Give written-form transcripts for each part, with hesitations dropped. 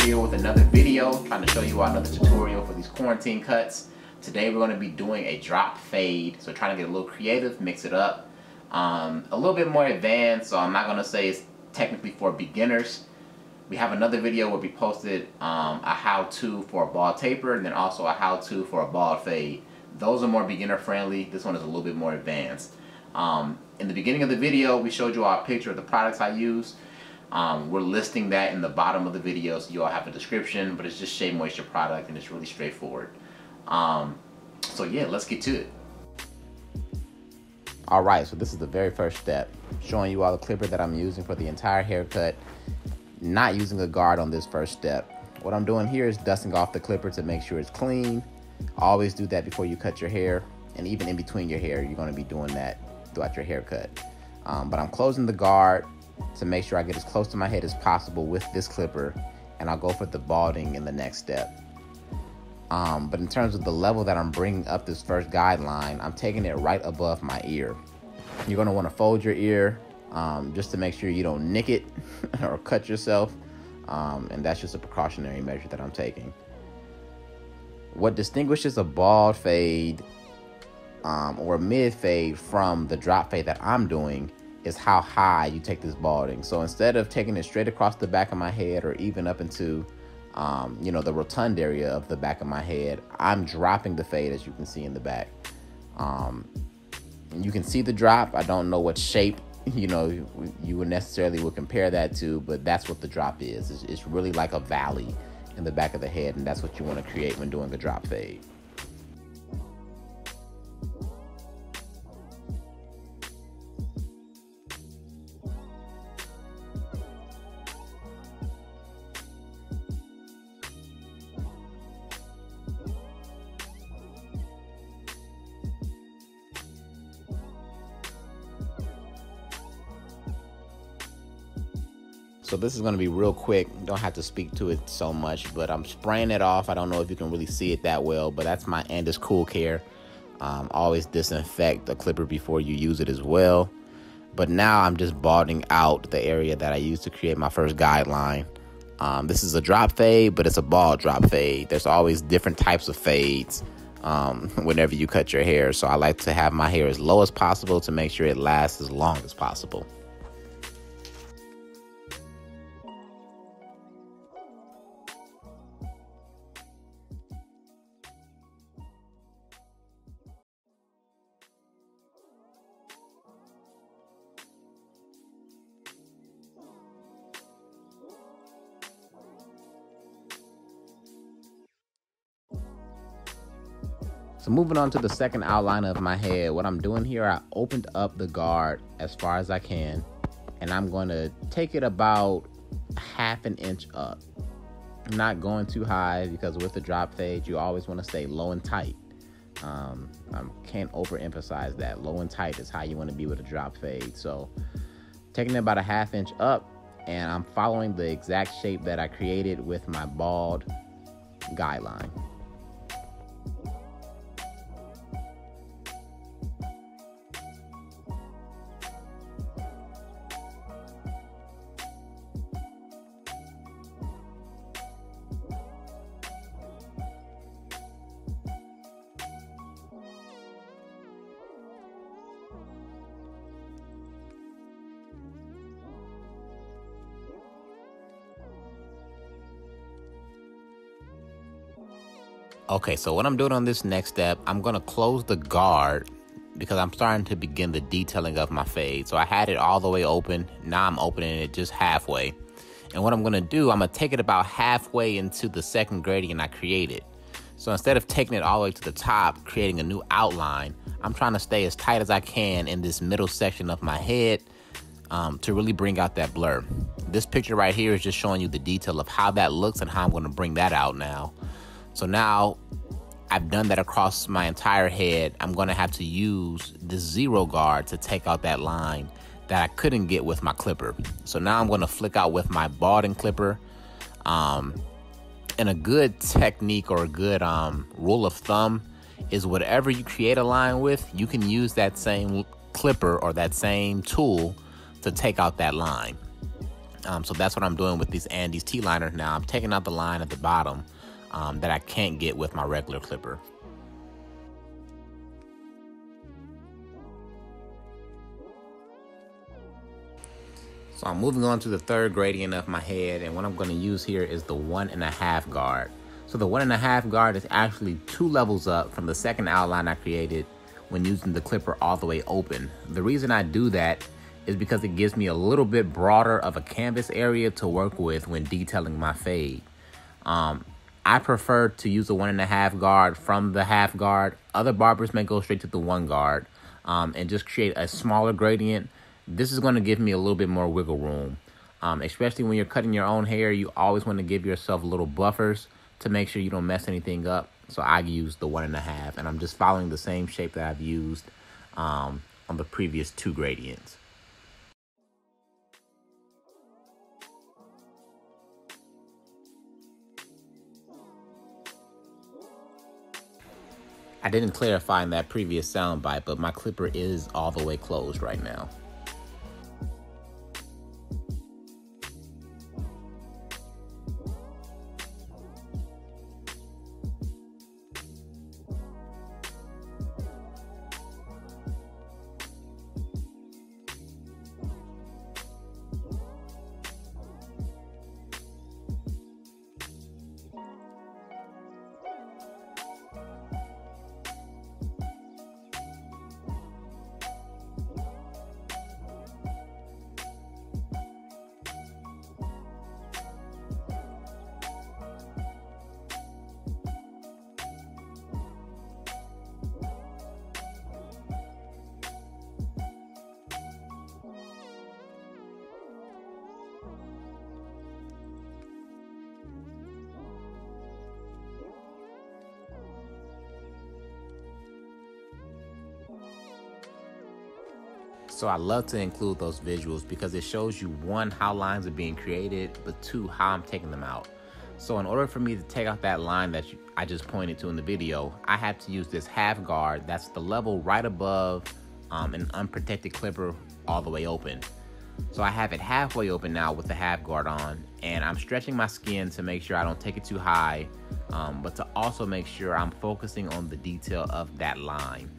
here with another video, trying to show you another tutorial for these quarantine cuts. Today we're going to be doing a drop fade, so trying to get a little creative, mix it up. A little bit more advanced, so I'm not going to say it's technically for beginners. We have another video where we posted a how-to for a bald taper, and then also a how-to for a bald fade. Those are more beginner friendly. This one is a little bit more advanced. In the beginning of the video, we showed you our picture of the products I use. We're listing that in the bottom of the video, so you all have a description, but it's just Shea Moisture product and it's really straightforward. So yeah, let's get to it. Alright, so this is the very first step, showing you all the clipper that I'm using for the entire haircut, not using a guard on this first step. What I'm doing here is dusting off the clipper to make sure it's clean. Always do that before you cut your hair, and even in between your hair, you're going to be doing that throughout your haircut. But I'm closing the guard to make sure I get as close to my head as possible with this clipper, and I'll go for the balding in the next step. But in terms of the level that I'm bringing up this first guideline, I'm taking it right above my ear. You're going to want to fold your ear just to make sure you don't nick it or cut yourself, and that's just a precautionary measure that I'm taking. What distinguishes a bald fade or a mid fade from the drop fade that I'm doing is how high you take this balding. So instead of taking it straight across the back of my head or even up into the rotund area of the back of my head, I'm dropping the fade, as you can see in the back. You can see the drop. I don't know what shape you would necessarily compare that to, but that's what the drop is. It's really like a valley in the back of the head, and that's what you want to create when doing a drop fade. So this is going to be real quick. Don't have to speak to it so much, but I'm spraying it off. I don't know if you can really see it that well, but that's my Andis Cool Care. Always disinfect the clipper before you use it as well. But now I'm just balding out the area that I used to create my first guideline. This is a drop fade, but it's a bald drop fade. There's always different types of fades whenever you cut your hair. So I like to have my hair as low as possible to make sure it lasts as long as possible. So moving on to the second outline of my head, what I'm doing here, I opened up the guard as far as I can, and I'm going to take it about ½ an inch up. I'm not going too high because with the drop fade, you always want to stay low and tight. I can't overemphasize that. Low and tight is how you want to be with a drop fade. So taking it about a ½ inch up, and I'm following the exact shape that I created with my bald guideline. Okay, so what I'm doing on this next step, I'm going to close the guard because I'm starting to begin the detailing of my fade. So I had it all the way open. Now I'm opening it just halfway. And what I'm going to do, I'm going to take it about halfway into the second gradient I created. So instead of taking it all the way to the top, creating a new outline, I'm trying to stay as tight as I can in this middle section of my head to really bring out that blur. This picture right here is just showing you the detail of how that looks and how I'm going to bring that out now. So now I've done that across my entire head. I'm going to have to use the zero guard to take out that line that I couldn't get with my clipper. So now I'm going to flick out with my balding clipper. And a good technique or a good rule of thumb is whatever you create a line with, you can use that same clipper or that same tool to take out that line. So that's what I'm doing with these Andis T-Outliner. Now I'm taking out the line at the bottom that I can't get with my regular clipper. So I'm moving on to the third gradient of my head, and what I'm going to use here is the 1.5 guard. So the 1.5 guard is actually 2 levels up from the second outline I created when using the clipper all the way open. The reason I do that is because it gives me a little bit broader of a canvas area to work with when detailing my fade. I prefer to use a 1.5 guard from the half guard. Other barbers may go straight to the 1 guard and just create a smaller gradient. This is going to give me a little bit more wiggle room. Especially when you're cutting your own hair, you always want to give yourself little buffers to make sure you don't mess anything up. So I use the 1.5, and I'm just following the same shape that I've used on the previous 2 gradients. I didn't clarify in that previous soundbite, but my clipper is all the way closed right now. So I love to include those visuals because it shows you, 1, how lines are being created, but 2, how I'm taking them out. So in order for me to take out that line that I just pointed to in the video, I have to use this half guard. That's the level right above an unprotected clipper all the way open. So I have it halfway open now with the half guard on, and I'm stretching my skin to make sure I don't take it too high, but to also make sure I'm focusing on the detail of that line.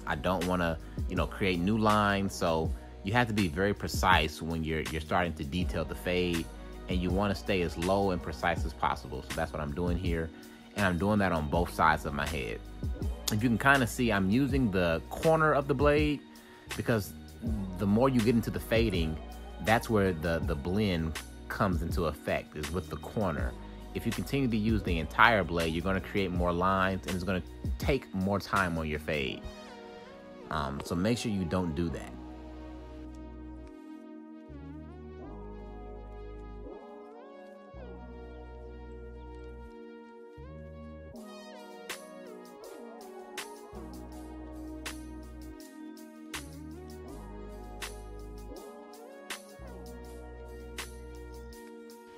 I don't want to, create new lines, so you have to be very precise when you're starting to detail the fade, and you want to stay as low and precise as possible. So that's what I'm doing here, and I'm doing that on both sides of my head. If you can kind of see, I'm using the corner of the blade because the more you get into the fading, that's where the blend comes into effect, is with the corner. If you continue to use the entire blade, you're going to create more lines, and it's going to take more time on your fade. So make sure you don't do that.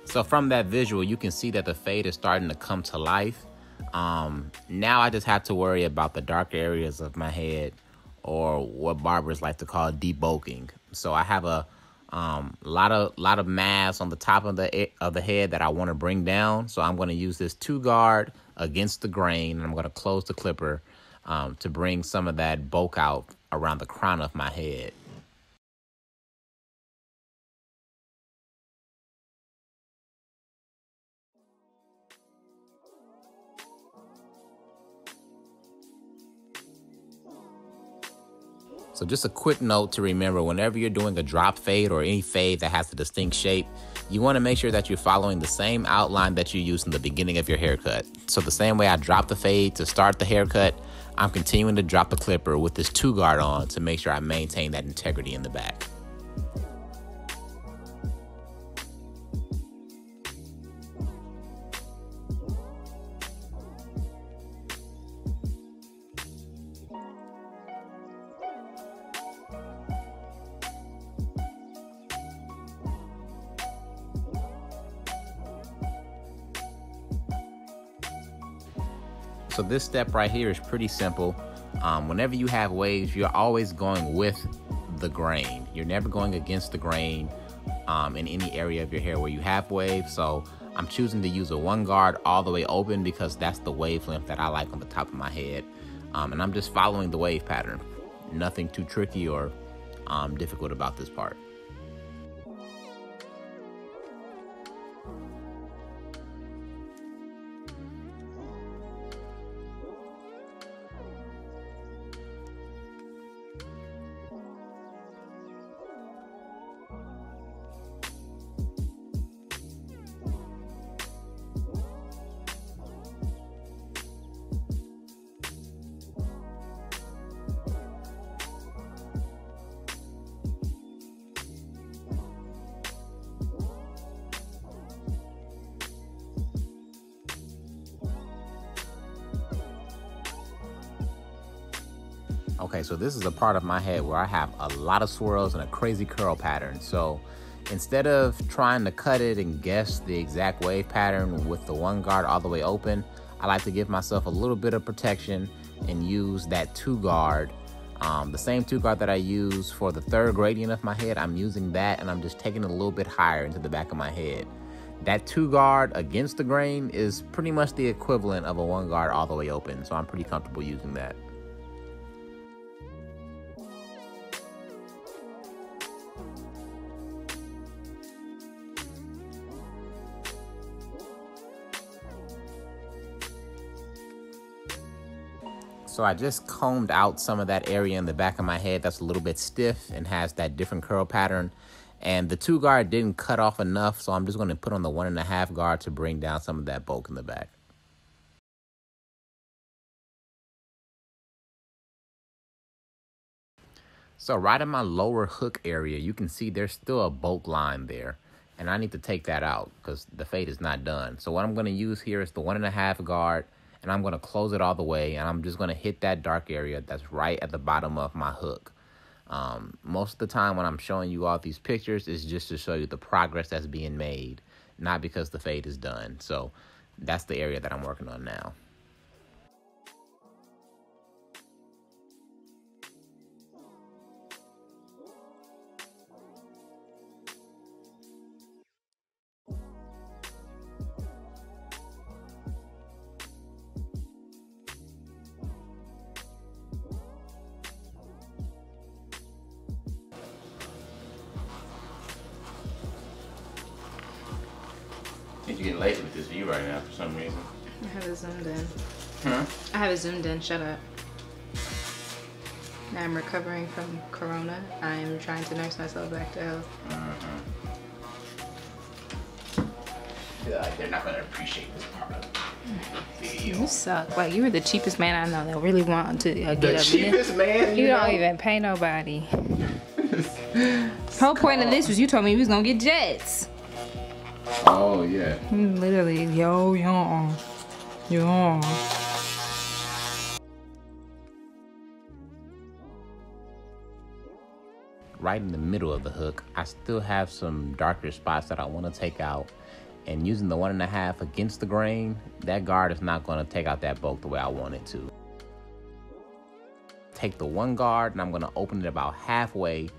So from that visual, you can see that the fade is starting to come to life. Now I just have to worry about the dark areas of my head, or what barbers like to call debulking. So I have a lot of mass on the top of the head that I want to bring down. So I'm going to use this 2 guard against the grain, and I'm going to close the clipper to bring some of that bulk out around the crown of my head. So just a quick note to remember, whenever you're doing a drop fade or any fade that has a distinct shape, you want to make sure that you're following the same outline that you used in the beginning of your haircut. So the same way I drop the fade to start the haircut, I'm continuing to drop the clipper with this 2 guard on to make sure I maintain that integrity in the back. So this step right here is pretty simple. Whenever you have waves, you're always going with the grain. You're never going against the grain in any area of your hair where you have waves. So I'm choosing to use a one guard all the way open because that's the wavelength that I like on the top of my head. And I'm just following the wave pattern. Nothing too tricky or difficult about this part. Okay, so this is a part of my head where I have a lot of swirls and a crazy curl pattern. So instead of trying to cut it and guess the exact wave pattern with the one guard all the way open, I like to give myself a little bit of protection and use that two guard. The same two guard that I use for the third gradient of my head, I'm using that, and I'm just taking it a little bit higher into the back of my head. That two guard against the grain is pretty much the equivalent of a one guard all the way open, so I'm pretty comfortable using that. So I just combed out some of that area in the back of my head that's a little bit stiff and has that different curl pattern. And the two guard didn't cut off enough, so I'm just going to put on the 1.5 guard to bring down some of that bulk in the back. So right in my lower hook area, you can see there's still a bulk line there. And I need to take that out because the fade is not done. So what I'm going to use here is the 1.5 guard. And I'm going to close it all the way, and I'm just going to hit that dark area that's right at the bottom of my hook. Most of the time when I'm showing you all these pictures is just to show you the progress that's being made, not because the fade is done. So that's the area that I'm working on now. You're getting lazy with this view right now for some reason. I have it zoomed in. Huh? I have it zoomed in, shut up. I'm recovering from Corona. I'm trying to nurse myself back to health. I feel like they're not going to appreciate this part of the video. You suck. Like, you were the cheapest man I know that really want to get the up. Cheapest man? You don't even pay nobody. Whole point of this was you told me we was going to get jets. Oh, yeah. Literally, yo. Right in the middle of the hook, I still have some darker spots that I want to take out. And using the 1.5 against the grain, that guard is not going to take out that bulk the way I want it to. Take the one guard and I'm going to open it about halfway,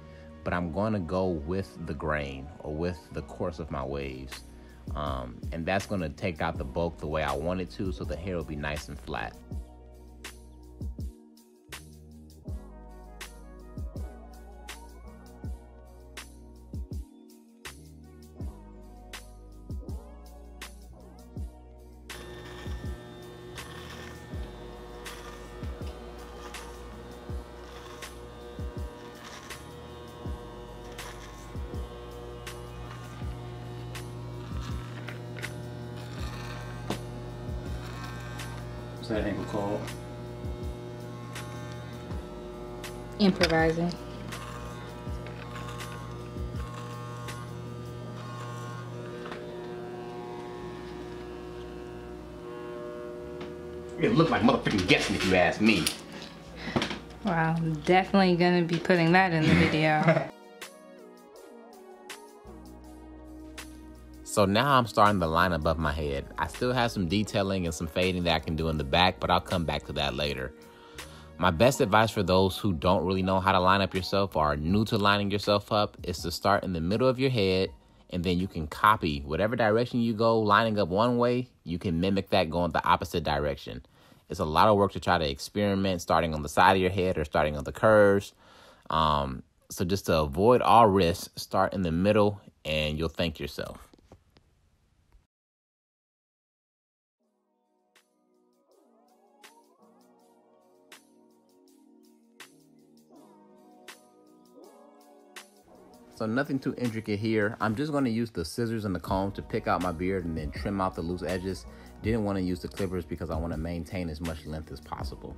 but I'm going to go with the grain or with the course of my waves. And that's going to take out the bulk the way I want it to, so the hair will be nice and flat. That angle called? Improvising. It looked like motherfucking guessing if you ask me. Wow, I'm definitely gonna be putting that in the video. So now I'm starting the line above my head. I still have some detailing and some fading that I can do in the back, but I'll come back to that later. My best advice for those who don't really know how to line up yourself or are new to lining yourself up is to start in the middle of your head, and then you can copy whatever direction you go lining up one way, you can mimic that going the opposite direction. It's a lot of work to try to experiment starting on the side of your head or starting on the curves. So just to avoid all risks, start in the middle and you'll thank yourself. So nothing too intricate here. I'm just going to use the scissors and the comb to pick out my beard and then trim out the loose edges. Didn't want to use the clippers because I want to maintain as much length as possible.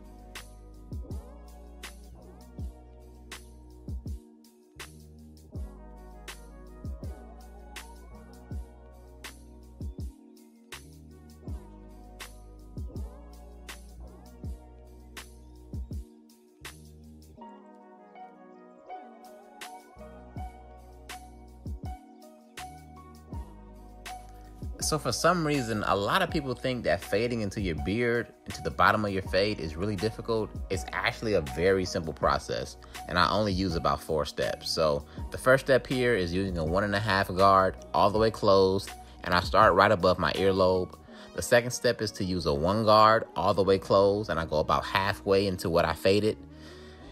So for some reason, a lot of people think that fading into your beard, into the bottom of your fade is really difficult. It's actually a very simple process, and I only use about 4 steps. So the first step here is using a 1.5 guard all the way closed, and I start right above my earlobe. The second step is to use a 1 guard all the way closed, and I go about halfway into what I faded.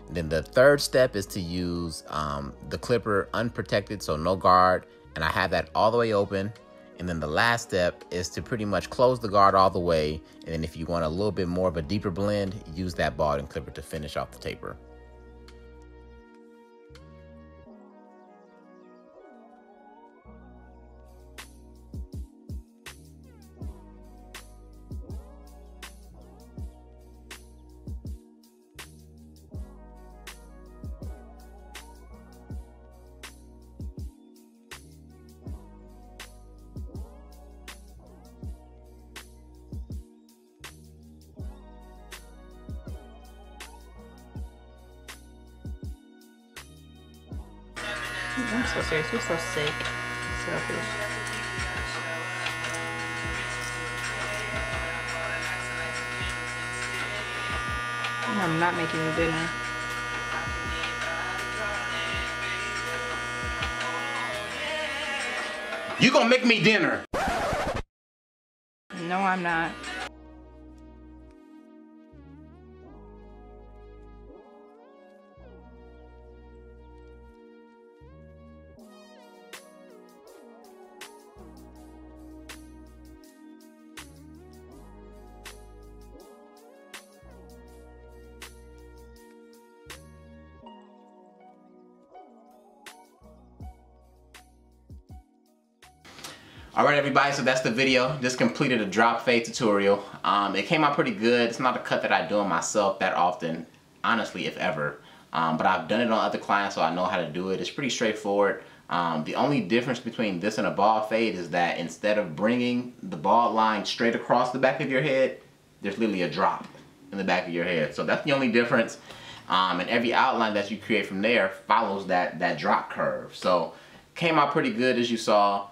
Then the third step is to use the clipper unprotected, so no guard, and I have that all the way open. And then the last step is to pretty much close the guard all the way. And then if you want a little bit more of a deeper blend, use that ball and clipper to finish off the taper. I'm so serious. You're so sick. Selfish. I'm not making you dinner. You gonna make me dinner? No, I'm not. All right, everybody, so that's the video. Just completed a drop fade tutorial. It came out pretty good. It's not a cut that I do on myself that often, honestly, if ever. But I've done it on other clients, so I know how to do it. It's pretty straightforward. The only difference between this and a bald fade is that instead of bringing the bald line straight across the back of your head, there's literally a drop in the back of your head. So that's the only difference. And every outline that you create from there follows that drop curve. So came out pretty good, as you saw.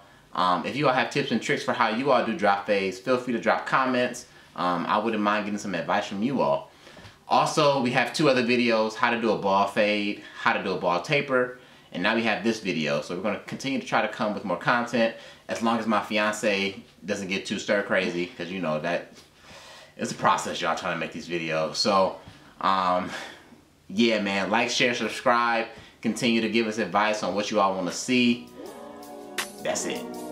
If you all have tips and tricks for how you all do drop fades, feel free to drop comments. I wouldn't mind getting some advice from you all. Also, we have 2 other videos: how to do a bald fade, how to do a bald taper, and now we have this video. So we're going to continue to try to come with more content as long as my fiance doesn't get too stir crazy, because you know that it's a process, y'all, trying to make these videos. So yeah, man, like, share, subscribe, continue to give us advice on what you all want to see. That's it.